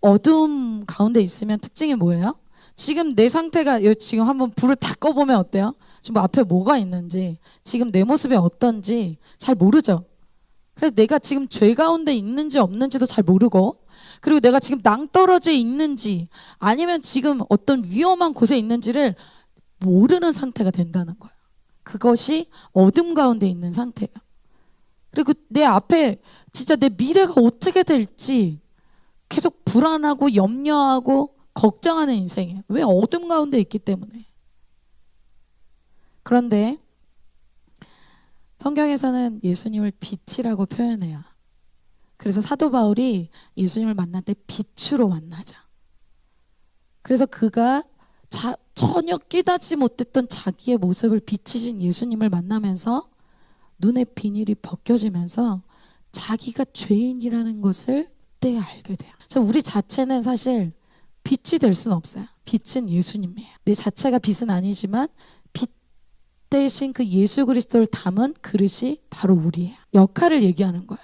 어둠 가운데 있으면 특징이 뭐예요? 지금 내 상태가 지금 한번 불을 다 꺼보면 어때요? 지금 앞에 뭐가 있는지 지금 내 모습이 어떤지 잘 모르죠. 그래서 내가 지금 죄 가운데 있는지 없는지도 잘 모르고 그리고 내가 지금 낭떠러지에 있는지 아니면 지금 어떤 위험한 곳에 있는지를 모르는 상태가 된다는 거예요. 그것이 어둠 가운데 있는 상태예요. 그리고 내 앞에 진짜 내 미래가 어떻게 될지 계속 불안하고 염려하고 걱정하는 인생이에요. 왜? 어둠 가운데 있기 때문에. 그런데 성경에서는 예수님을 빛이라고 표현해요. 그래서 사도 바울이 예수님을 만날 때 빛으로 만나죠. 그래서 그가 전혀 깨닫지 못했던 자기의 모습을 비치신 예수님을 만나면서 눈의 비닐이 벗겨지면서 자기가 죄인이라는 것을 그때 알게 돼요. 우리 자체는 사실 빛이 될 수는 없어요. 빛은 예수님이에요. 내 자체가 빛은 아니지만 빛 대신 그 예수 그리스도를 담은 그릇이 바로 우리예요. 역할을 얘기하는 거예요.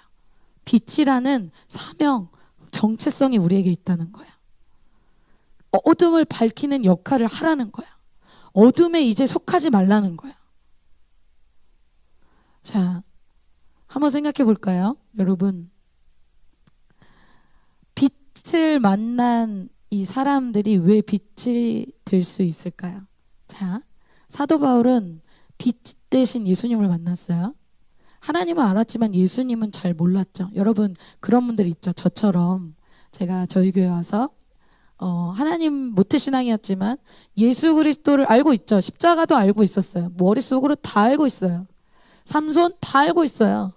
빛이라는 사명, 정체성이 우리에게 있다는 거예요. 어둠을 밝히는 역할을 하라는 거예요. 어둠에 이제 속하지 말라는 거예요. 자, 한번 생각해 볼까요? 여러분, 빛을 만난 이 사람들이 왜 빛이 될 수 있을까요? 자, 사도 바울은 빛 대신 예수님을 만났어요. 하나님은 알았지만 예수님은 잘 몰랐죠. 여러분 그런 분들 있죠. 저처럼 제가 저희 교회 와서 하나님 모태신앙이었지만 예수 그리스도를 알고 있죠. 십자가도 알고 있었어요. 머릿속으로 다 알고 있어요. 삼손 다 알고 있어요.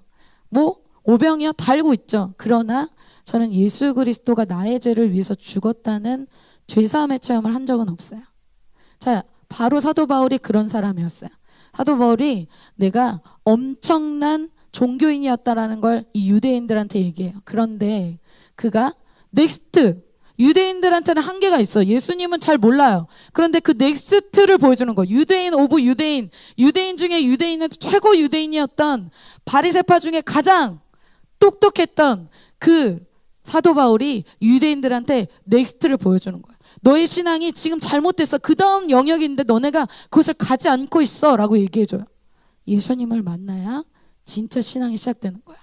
오병이어 다 알고 있죠. 그러나 저는 예수 그리스도가 나의 죄를 위해서 죽었다는 죄사함의 체험을 한 적은 없어요. 자, 바로 사도 바울이 그런 사람이었어요. 사도 바울이 내가 엄청난 종교인이었다라는 걸 이 유대인들한테 얘기해요. 그런데 그가 넥스트, 유대인들한테는 한계가 있어. 예수님은 잘 몰라요. 그런데 그 넥스트를 보여주는 거예요. 유대인 오브 유대인, 유대인 중에 유대인은 최고 유대인이었던 바리새파 중에 가장 똑똑했던 그 사도 바울이 유대인들한테 넥스트를 보여주는 거예요. 너의 신앙이 지금 잘못됐어. 그 다음 영역인데 너네가 그것을 가지 않고 있어 라고 얘기해줘요. 예수님을 만나야 진짜 신앙이 시작되는 거야.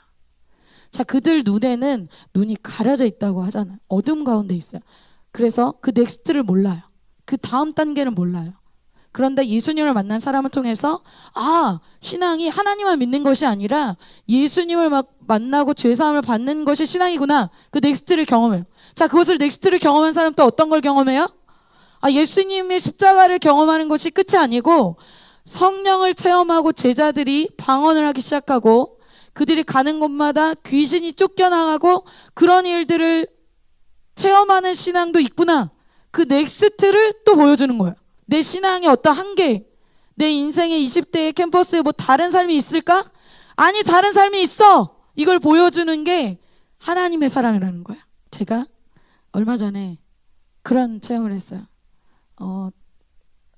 자, 그들 눈에는 눈이 가려져 있다고 하잖아요. 어둠 가운데 있어요. 그래서 그 넥스트를 몰라요. 그 다음 단계를 몰라요. 그런데 예수님을 만난 사람을 통해서 신앙이 하나님만 믿는 것이 아니라 예수님을 막 만나고 죄사함을 받는 것이 신앙이구나. 그 넥스트를 경험해요. 자, 그것을 넥스트를 경험한 사람 또 어떤 걸 경험해요? 예수님의 십자가를 경험하는 것이 끝이 아니고 성령을 체험하고 제자들이 방언을 하기 시작하고 그들이 가는 곳마다 귀신이 쫓겨나가고 그런 일들을 체험하는 신앙도 있구나. 그 넥스트를 또 보여주는 거예요. 내 신앙의 어떤 한계, 내 인생의 20대의 캠퍼스에 뭐 다른 삶이 있을까? 아니, 다른 삶이 있어. 이걸 보여주는 게 하나님의 사람이라는 거야. 제가 얼마 전에 그런 체험을 했어요.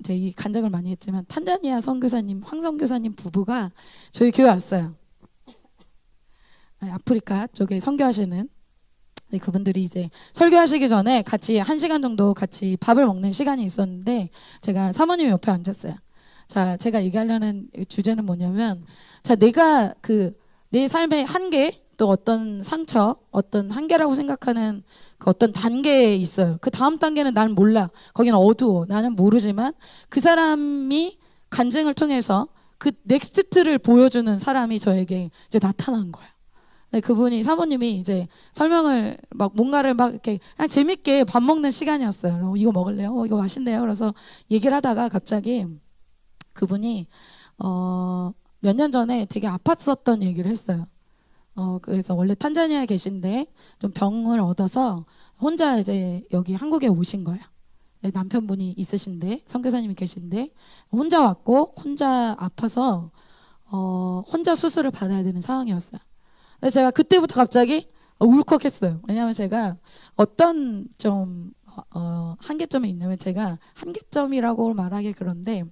제가 이 간증을 많이 했지만 탄자니아 선교사님, 황 선교사님 부부가 저희 교회 왔어요. 아프리카 쪽에 선교하시는 그분들이 이제 설교하시기 전에 같이 1시간 정도 같이 밥을 먹는 시간이 있었는데 제가 사모님 옆에 앉았어요. 자, 제가 얘기하려는 주제는 뭐냐면, 자, 내가 내 삶의 한계, 또 어떤 상처, 어떤 한계라고 생각하는 그 어떤 단계에 있어요. 그 다음 단계는 난 몰라. 거기는 어두워. 나는 모르지만 그 사람이 간증을 통해서 그 넥스트를 보여주는 사람이 저에게 이제 나타난 거예요. 네, 그분이 사모님이 이제 설명을 막 뭔가를 막 이렇게 그냥 재밌게 밥 먹는 시간이었어요. 이거 먹을래요? 이거 맛있네요. 그래서 얘기를 하다가 갑자기 그분이 몇 년 전에 되게 아팠었던 얘기를 했어요. 그래서 원래 탄자니아에 계신데 좀 병을 얻어서 혼자 이제 여기 한국에 오신 거예요. 네, 남편분이 있으신데 선교사님이 계신데 혼자 왔고 혼자 아파서 혼자 수술을 받아야 되는 상황이었어요. 근데 제가 그때부터 갑자기 울컥했어요. 왜냐하면 제가 어떤 좀 한계점이 있냐면 제가 한계점이라고 말하기 그런데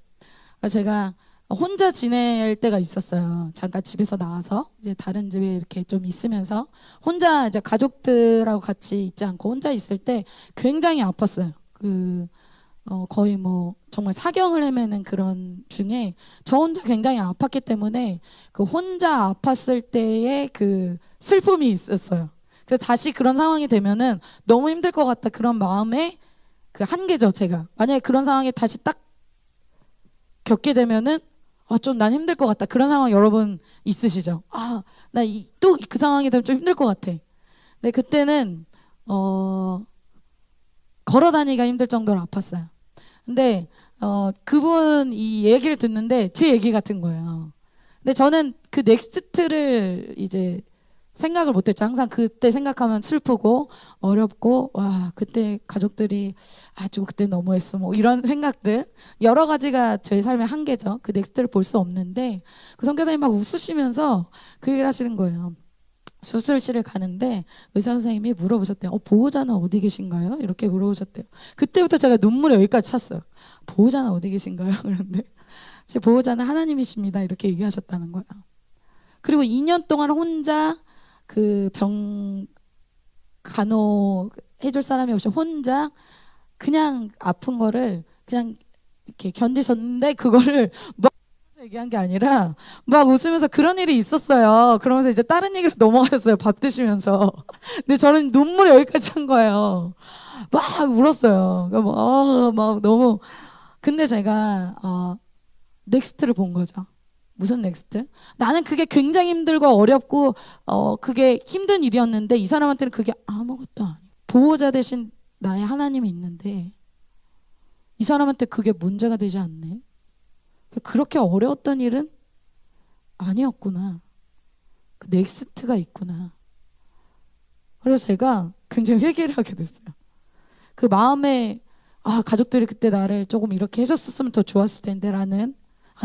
제가 혼자 지낼 때가 있었어요. 잠깐 집에서 나와서 이제 다른 집에 이렇게 좀 있으면서 혼자 이제 가족들하고 같이 있지 않고 혼자 있을 때 굉장히 아팠어요. 거의 뭐 정말 사경을 헤매는 그런 중에 저 혼자 굉장히 아팠기 때문에 그 혼자 아팠을 때의 그 슬픔이 있었어요. 그래서 다시 그런 상황이 되면은 너무 힘들 것 같다. 그런 마음의 그 한계죠, 제가. 만약에 그런 상황에 다시 딱 겪게 되면은 좀 난 힘들 것 같다. 그런 상황 여러분 있으시죠? 나 또 그 상황이 되면 좀 힘들 것 같아. 근데 그때는 걸어 다니기가 힘들 정도로 아팠어요. 근데 그분 이 얘기를 듣는데 제 얘기 같은 거예요. 근데 저는 그 넥스트를 이제 생각을 못했죠. 항상 그때 생각하면 슬프고 어렵고 그때 가족들이 좀 그때 너무했어 뭐 이런 생각들 여러 가지가 저희 삶의 한계죠. 그 넥스트를 볼 수 없는데 그 선교사님 막 웃으시면서 그 얘기를 하시는 거예요. 수술실을 가는데 의사 선생님이 물어보셨대요. 보호자는 어디 계신가요? 이렇게 물어보셨대요. 그때부터 제가 눈물이 여기까지 찼어요. 보호자는 어디 계신가요? 그런데 제 보호자는 하나님이십니다. 이렇게 얘기하셨다는 거예요. 그리고 2년 동안 혼자 그 병 간호 해줄 사람이 없이 혼자 그냥 아픈 거를 그냥 이렇게 견디셨는데 그거를 막 얘기한 게 아니라 막 웃으면서 그런 일이 있었어요. 그러면서 이제 다른 얘기로 넘어가셨어요. 밥 드시면서. 근데 저는 눈물이 여기까지 찬 거예요. 막 울었어요. 막 너무. 근데 제가 넥스트를 본 거죠. 무슨 넥스트? 나는 그게 굉장히 힘들고 어렵고 그게 힘든 일이었는데 이 사람한테는 그게 아무것도 아니에요. 보호자 대신 나의 하나님이 있는데 이 사람한테 그게 문제가 되지 않네. 그렇게 어려웠던 일은 아니었구나. 그 넥스트가 있구나. 그래서 제가 굉장히 회개를 하게 됐어요. 그 마음에 가족들이 그때 나를 조금 이렇게 해줬었으면 더 좋았을 텐데 라는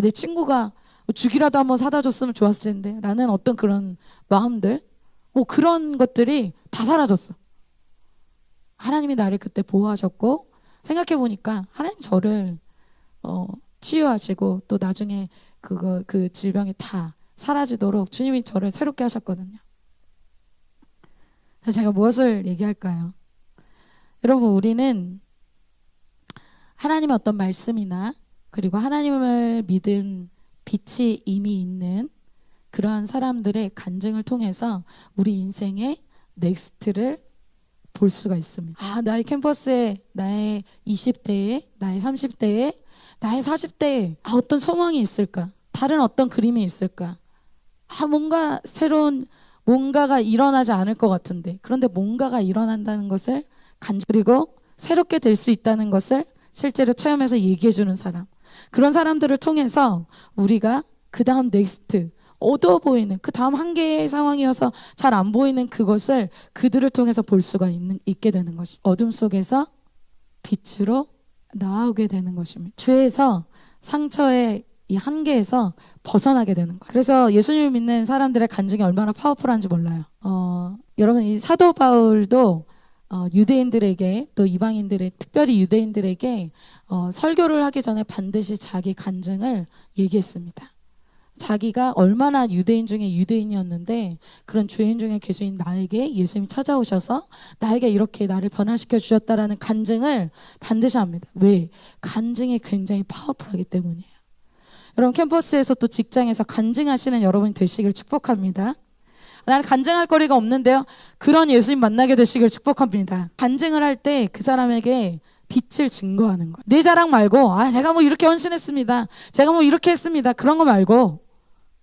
내 친구가 죽이라도 한번 사다 줬으면 좋았을 텐데 라는 어떤 그런 마음들 그런 것들이 다 사라졌어. 하나님이 나를 그때 보호하셨고 생각해보니까 하나님 저를 치유하시고 또 나중에 그 질병이 다 사라지도록 주님이 저를 새롭게 하셨거든요. 그래서 제가 무엇을 얘기할까요? 여러분, 우리는 하나님의 어떤 말씀이나 그리고 하나님을 믿은 빛이 이미 있는 그러한 사람들의 간증을 통해서 우리 인생의 넥스트를 볼 수가 있습니다. 나의 캠퍼스에, 나의 20대에, 나의 30대에, 나의 40대에 어떤 소망이 있을까? 다른 어떤 그림이 있을까? 뭔가 새로운 뭔가가 일어나지 않을 것 같은데, 그런데 뭔가가 일어난다는 것을 그리고 새롭게 될 수 있다는 것을 실제로 체험해서 얘기해 주는 사람, 그런 사람들을 통해서 우리가 그 다음 넥스트, 어두워 보이는 그 다음 한계의 상황이어서 잘 안 보이는 그것을 그들을 통해서 볼 수가 있게 되는 것이, 어둠 속에서 빛으로 나아오게 되는 것입니다. 죄에서, 상처의 이 한계에서 벗어나게 되는 거예요. 그래서 예수님을 믿는 사람들의 간증이 얼마나 파워풀한지 몰라요. 여러분, 이 사도 바울도 유대인들에게, 또 이방인들의, 특별히 유대인들에게 설교를 하기 전에 반드시 자기 간증을 얘기했습니다. 자기가 얼마나 유대인 중에 유대인이었는데 그런 죄인 중에 죄인 나에게 예수님이 찾아오셔서 나에게 이렇게 나를 변화시켜 주셨다라는 간증을 반드시 합니다. 왜? 간증이 굉장히 파워풀하기 때문이에요. 여러분, 캠퍼스에서 또 직장에서 간증하시는 여러분이 되시길 축복합니다. 나는 간증할 거리가 없는데요, 그런 예수님 만나게 되시길 축복합니다. 간증을 할 때 그 사람에게 빛을 증거하는 거예요. 내 자랑 말고 제가 뭐 이렇게 헌신했습니다, 제가 뭐 이렇게 했습니다, 그런 거 말고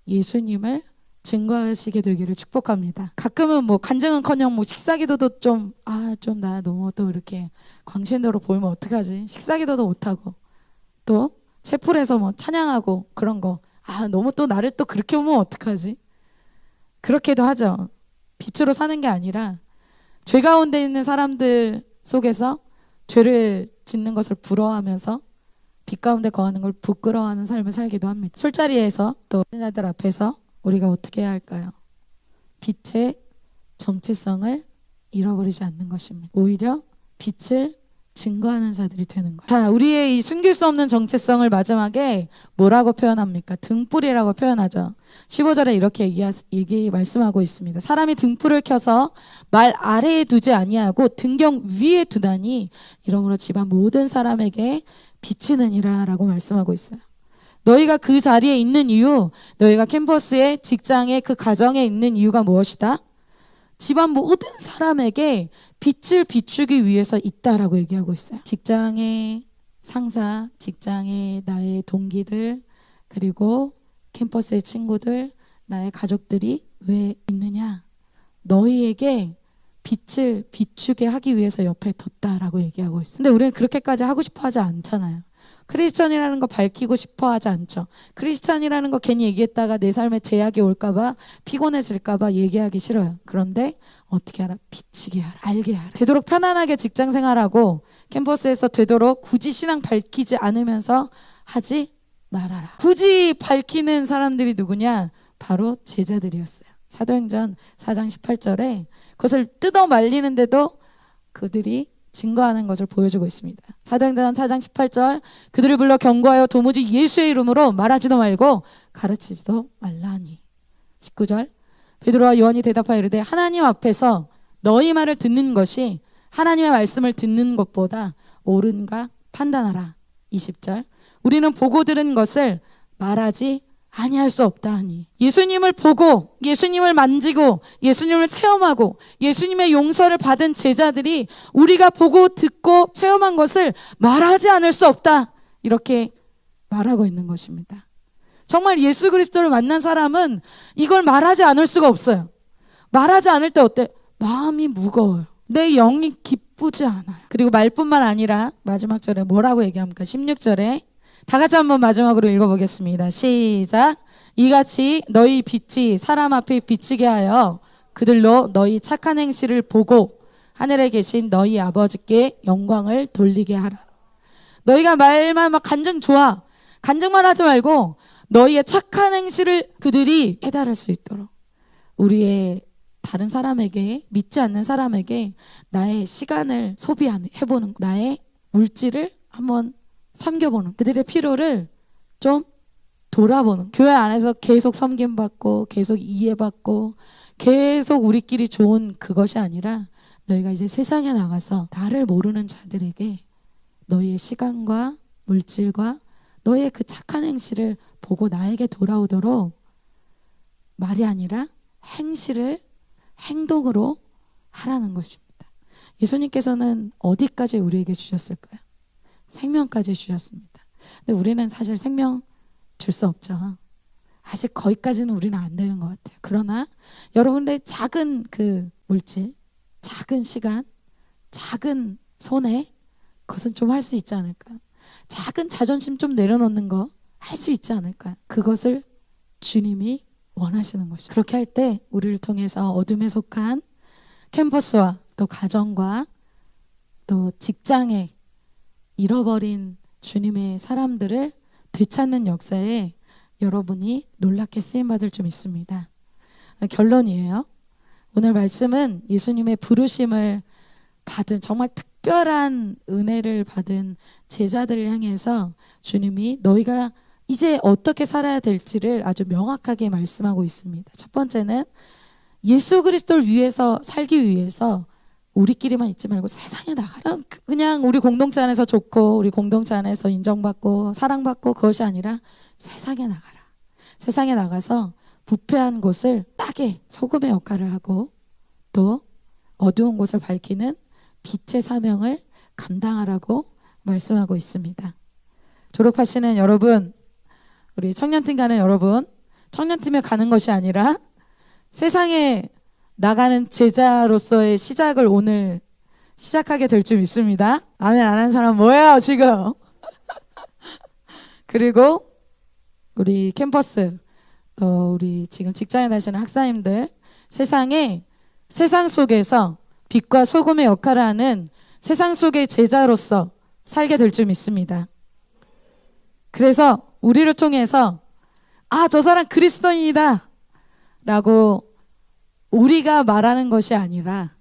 예수님을 증거하시게 되기를 축복합니다. 가끔은 뭐 간증은커녕 뭐 식사기도도 좀 나 너무 또 이렇게 광신도로 보이면 어떡하지, 식사기도도 못하고 또 채플에서 뭐 찬양하고 그런 거 너무 또 나를 또 그렇게 보면 어떡하지, 그렇게도 하죠. 빛으로 사는 게 아니라 죄 가운데 있는 사람들 속에서 죄를 짓는 것을 부러워하면서 빛 가운데 거하는 걸 부끄러워하는 삶을 살기도 합니다. 술자리에서 또 신자들 앞에서 우리가 어떻게 해야 할까요? 빛의 정체성을 잃어버리지 않는 것입니다. 오히려 빛을 증거하는 자들이 되는 거예요. 자, 우리의 이 숨길 수 없는 정체성을 마지막에 뭐라고 표현합니까? 등불이라고 표현하죠. 15절에 이렇게 말씀하고 있습니다. 사람이 등불을 켜서 말 아래에 두지 아니하고 등경 위에 두다니 이러므로 집안 모든 사람에게 비치느니라 라고 말씀하고 있어요. 너희가 그 자리에 있는 이유, 너희가 캠퍼스에, 직장에, 그 가정에 있는 이유가 무엇이다? 집안 모든 사람에게 빛을 비추기 위해서 있다라고 얘기하고 있어요. 직장의 상사, 직장의 나의 동기들, 그리고 캠퍼스의 친구들, 나의 가족들이 왜 있느냐? 너희에게 빛을 비추게 하기 위해서 옆에 뒀다라고 얘기하고 있어요. 근데 우리는 그렇게까지 하고 싶어 하지 않잖아요. 크리스천이라는 거 밝히고 싶어 하지 않죠. 크리스천이라는 거 괜히 얘기했다가 내 삶에 제약이 올까봐, 피곤해질까봐 얘기하기 싫어요. 그런데 어떻게 하라? 비치게 하라, 알게 하라. 되도록 편안하게 직장 생활하고 캠퍼스에서 되도록 굳이 신앙 밝히지 않으면서 하지 말아라. 굳이 밝히는 사람들이 누구냐? 바로 제자들이었어요. 사도행전 4장 18절에 그것을 뜯어 말리는데도 그들이 증거하는 것을 보여주고 있습니다. 사도행전 4장 18절, 그들을 불러 경고하여 도무지 예수의 이름으로 말하지도 말고 가르치지도 말라니. 19절, 베드로와 요한이 대답하여 이르되 하나님 앞에서 너희 말을 듣는 것이 하나님의 말씀을 듣는 것보다 옳은가 판단하라. 20절, 우리는 보고 들은 것을 말하지 아니할 수 없다 하니. 예수님을 보고, 예수님을 만지고, 예수님을 체험하고, 예수님의 용서를 받은 제자들이 우리가 보고 듣고 체험한 것을 말하지 않을 수 없다, 이렇게 말하고 있는 것입니다. 정말 예수 그리스도를 만난 사람은 이걸 말하지 않을 수가 없어요. 말하지 않을 때 어때? 마음이 무거워요. 내 영이 기쁘지 않아요. 그리고 말뿐만 아니라 마지막 절에 뭐라고 얘기합니까? 16절에 다 같이 한번 마지막으로 읽어보겠습니다. 시작. 이같이 너희 빛이 사람 앞에 비치게 하여 그들로 너희 착한 행실을 보고 하늘에 계신 너희 아버지께 영광을 돌리게 하라. 너희가 말만 막 간증 좋아, 간증만 하지 말고 너희의 착한 행실을 그들이 깨달을 수 있도록, 우리의 다른 사람에게, 믿지 않는 사람에게 나의 시간을 소비해보는, 나의 물질을 한번 섬겨보는, 그들의 필요를 좀 돌아보는, 교회 안에서 계속 섬김받고 계속 이해받고 계속 우리끼리 좋은 그것이 아니라 너희가 이제 세상에 나가서 나를 모르는 자들에게 너희의 시간과 물질과 너희의 그 착한 행실을 보고 나에게 돌아오도록 말이 아니라 행실을 행동으로 하라는 것입니다. 예수님께서는 어디까지 우리에게 주셨을까요? 생명까지 주셨습니다. 근데 우리는 사실 생명 줄 수 없죠. 아직 거기까지는 우리는 안 되는 것 같아요. 그러나 여러분들의 작은 그 물질, 작은 시간, 작은 손해, 그것은 좀 할 수 있지 않을까요? 작은 자존심 좀 내려놓는 거 할 수 있지 않을까요? 그것을 주님이 원하시는 것이죠. 그렇게 할 때 우리를 통해서 어둠에 속한 캠퍼스와 또 가정과 또 직장에 잃어버린 주님의 사람들을 되찾는 역사에 여러분이 놀랍게 쓰임받을 줄 믿습니다. 결론이에요. 오늘 말씀은 예수님의 부르심을 받은 정말 특별한 은혜를 받은 제자들을 향해서 주님이 너희가 이제 어떻게 살아야 될지를 아주 명확하게 말씀하고 있습니다. 첫 번째는 예수 그리스도를 위해서 살기 위해서 우리끼리만 있지 말고 세상에 나가라. 그냥 우리 공동체 안에서 좋고 우리 공동체 안에서 인정받고 사랑받고 그것이 아니라 세상에 나가라. 세상에 나가서 부패한 곳을 따게 소금의 역할을 하고 또 어두운 곳을 밝히는 빛의 사명을 감당하라고 말씀하고 있습니다. 졸업하시는 여러분, 우리 청년팀 가는 여러분, 청년팀에 가는 것이 아니라 세상에 나가는 제자로서의 시작을 오늘 시작하게 될 줄 믿습니다. 아멘 안 한 사람 뭐예요 지금? 그리고 우리 캠퍼스 또 우리 지금 직장에 다니시는 학사님들, 세상 속에서 빛과 소금의 역할을 하는 세상 속의 제자로서 살게 될 줄 믿습니다. 그래서 우리를 통해서 저 사람 그리스도인이다 라고 우리가 말하는 것이 아니라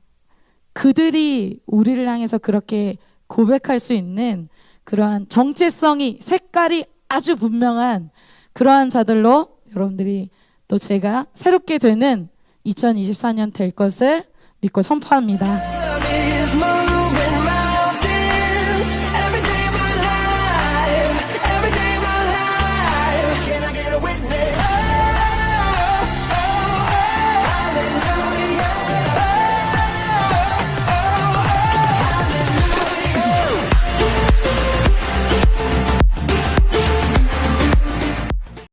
그들이 우리를 향해서 그렇게 고백할 수 있는 그러한 정체성이, 색깔이 아주 분명한 그러한 자들로 여러분들이 또 제가 새롭게 되는 2024년 될 것을 믿고 선포합니다.